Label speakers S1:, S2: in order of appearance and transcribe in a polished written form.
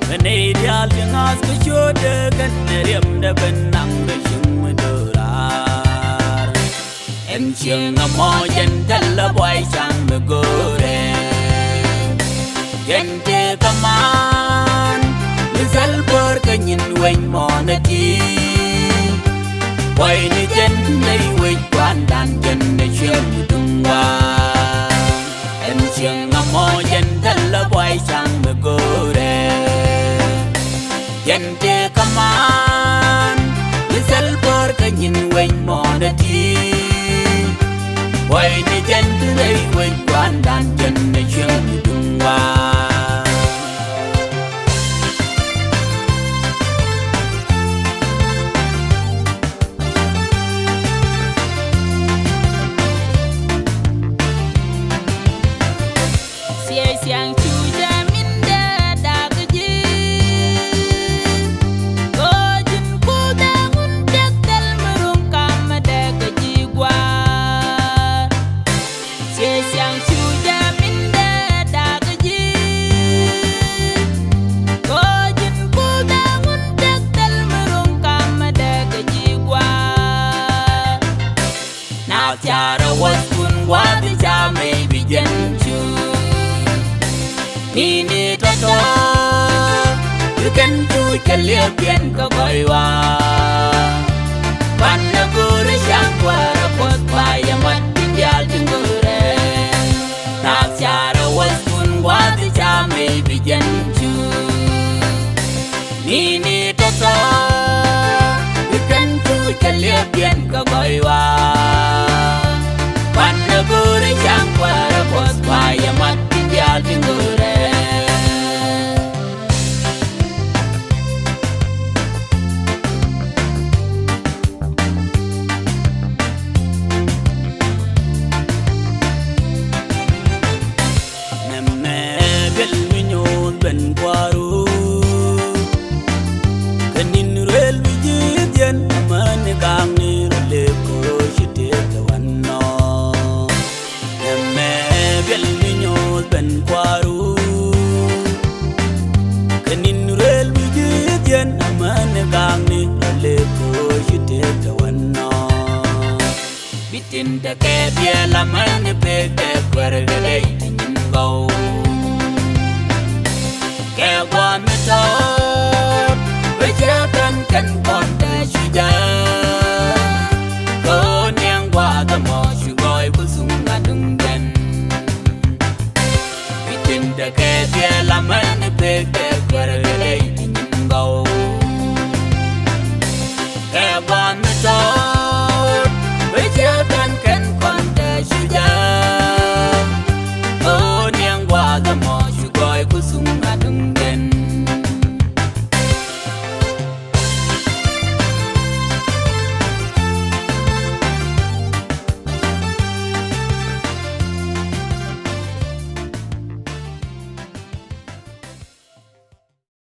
S1: Canadian as the shoulder can him the benang the shimmedurar. And ching a more gentle boy sang the good. Gente come on, Lizal Burkan in Wayne Monety. Why the gently wait one and generation Dunga. And ching a more gentle boy sang the good. Gente come on, Lizal Burkan in Wayne Monety. Why the gently wait one and generation Dunga.
S2: Siang cuja minda dak ji Gojin kuda ngundak dal merungkam dak ji gua Siang cuja minda dak ji Gojin kuda ngundak dal merungkam dak ji gua Now tiara was kun gua di jamai bijan cu Nini toto, you can do it, Calibian Kagoiwa. Panagura Shakwara was by a material Tingure. Napsara was soon what the jam may begin to. Nini toto, you can do it, Calibian Kagoiwa. Panagura Shakwara was by a material Tingure. Ben kwaru kanin rel bijidian man kang ni le ko shite kawanno me bel minyo ben kwaru kanin rel bijidian man kang ni le ko shite kawanno bitin ta ke bia la man pe te kwar ga dei tin go Kewan